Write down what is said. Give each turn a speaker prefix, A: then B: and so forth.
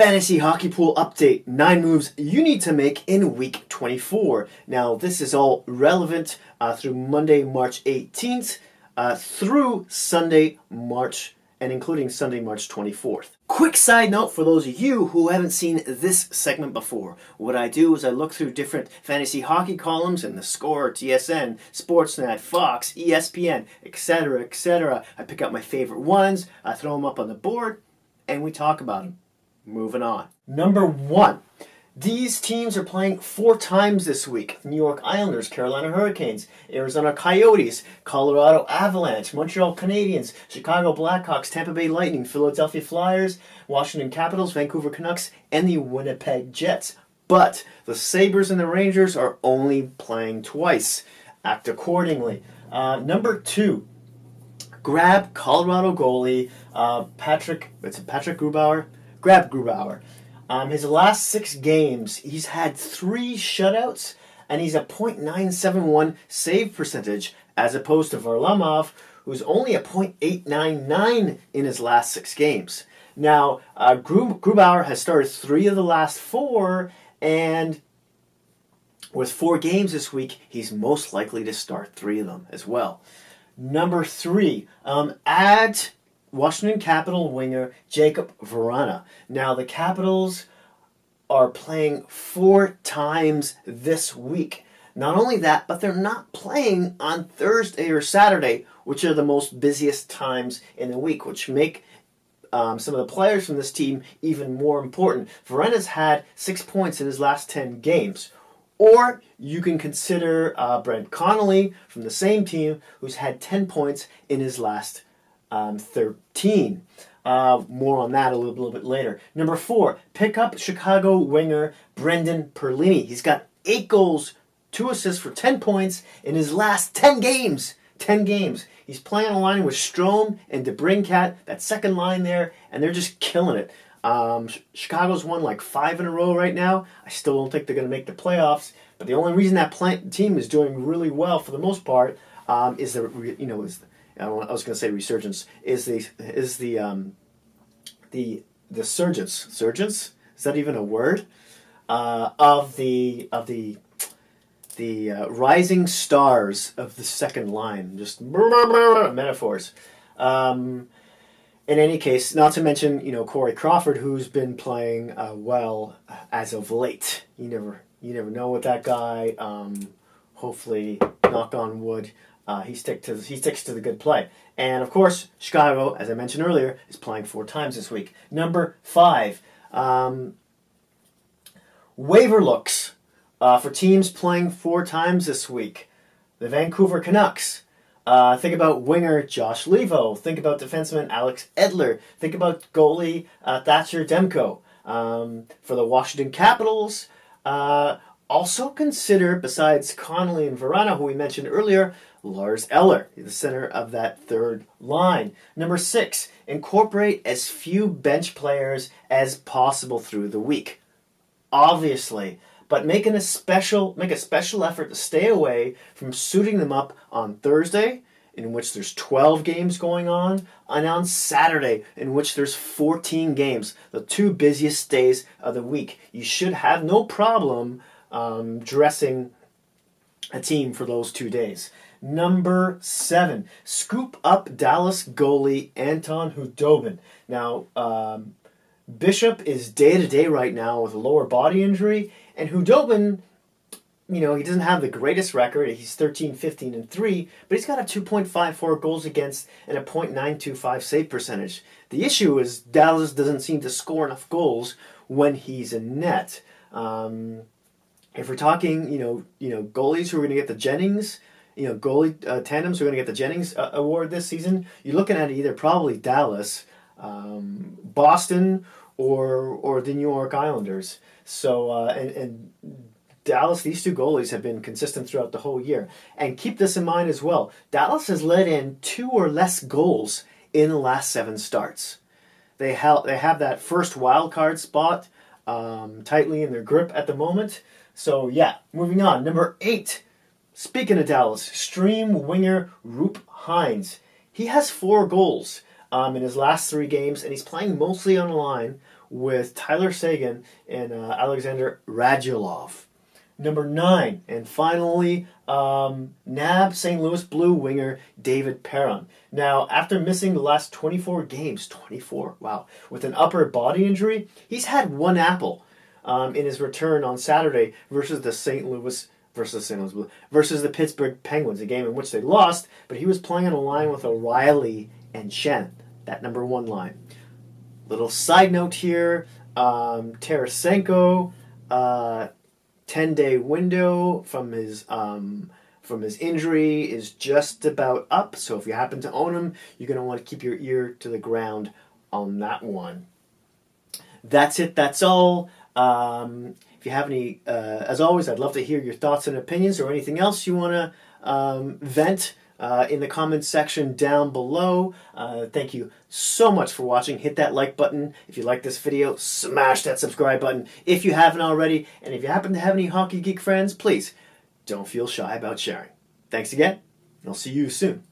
A: Fantasy Hockey Pool Update, 9 moves you need to make in Week 24. Now, this is all relevant through Monday, March 18th, through Sunday, March, and including Sunday, March 24th. Quick side note for those of you who haven't seen this segment before. What I do is I look through different fantasy hockey columns in the Score, TSN, Sportsnet, Fox, ESPN, etc., etc. I pick out my favorite ones, I throw them up on the board, and we talk about them. Moving on. Number 1. These teams are playing 4 times this week. New York Islanders, Carolina Hurricanes, Arizona Coyotes, Colorado Avalanche, Montreal Canadiens, Chicago Blackhawks, Tampa Bay Lightning, Philadelphia Flyers, Washington Capitals, Vancouver Canucks, and the Winnipeg Jets. But the Sabres and the Rangers are only playing twice. Act accordingly. Number 2. Grab Colorado goalie Patrick Grubauer. Grab Grubauer. His last 6 games, he's had 3 shutouts, and he's a .971 save percentage, as opposed to Varlamov, who's only a .899 in his last 6 games. Now, Grubauer has started 3 of the last 4, and with 4 games this week, he's most likely to start 3 of them as well. Number 3, add Washington Capital winger Jacob Vrana. Now, the Capitals are playing 4 times this week. Not only that, but they're not playing on Thursday or Saturday, which are the most busiest times in the week, which make some of the players from this team even more important. Vrana's had 6 points in his last 10 games. Or you can consider Brent Connolly from the same team, who's had 10 points in his last 13. More on that a little bit later. Number 4, pick up Chicago winger Brendan Perlini. He's got 8 goals, 2 assists for 10 points in his last 10 games. 10 games. He's playing a line with Strome and DeBrincat, that second line there, and they're just killing it. Chicago's won like 5 in a row right now. I still don't think they're going to make the playoffs, but the only reason that team is doing really well for the most part is I was going to say resurgence. Is the surgence? Is that even a word? Of the rising stars of the second line. Just metaphors. In any case, not to mention Corey Crawford, who's been playing well as of late. You never know with that guy. Hopefully, knock on wood. He sticks to the good play. And, of course, Chicago, as I mentioned earlier, is playing 4 times this week. Number 5, waiver looks for teams playing 4 times this week. The Vancouver Canucks. Think about winger Josh Levo. Think about defenseman Alex Edler. Think about goalie Thatcher Demko. For the Washington Capitals, also consider, besides Connolly and Vrana, who we mentioned earlier, Lars Eller, the center of that third line. Number 6, incorporate as few bench players as possible through the week. Obviously, but make a special effort to stay away from suiting them up on Thursday, in which there's 12 games going on, and on Saturday, in which there's 14 games, the 2 busiest days of the week. You should have no problem dressing a team for those 2 days. Number 7, scoop up Dallas goalie Anton Khudobin. Now, Bishop is day-to-day right now with a lower body injury, and Khudobin, he doesn't have the greatest record. He's 13-15-3, but he's got a 2.54 goals against and a .925 save percentage. The issue is Dallas doesn't seem to score enough goals when he's in net. If we're talking, goalies who are going to get the Jennings, goalie tandems who are going to get the Jennings award this season, you're looking at either probably Dallas, Boston, or the New York Islanders. So, and Dallas, these 2 goalies have been consistent throughout the whole year. And keep this in mind as well. Dallas has let in 2 or less goals in the last 7 starts. They have that first wild card spot tightly in their grip at the moment. So, yeah, moving on. Number 8, speaking of Dallas, stream winger Roop Hines. He has 4 goals in his last 3 games, and he's playing mostly on a line with Tyler Sagan and Alexander Radulov. Number 9, and finally, NAB St. Louis Blue winger David Perron. Now, after missing the last 24 games, 24, wow, with an upper body injury, he's had one apple in his return on Saturday versus the Pittsburgh Penguins, a game in which they lost, but he was playing on a line with O'Reilly and Shen, that number 1 line. Little side note here, Tarasenko, 10-day window from his injury is just about up. So if you happen to own him, you're going to want to keep your ear to the ground on that one. That's it. That's all. If you have any, as always, I'd love to hear your thoughts and opinions or anything else you want to vent in the comments section down below. Thank you so much for watching. Hit that like button if you like this video. Smash that subscribe button if you haven't already. And if you happen to have any Hockey Geek friends, please don't feel shy about sharing. Thanks again, and I'll see you soon.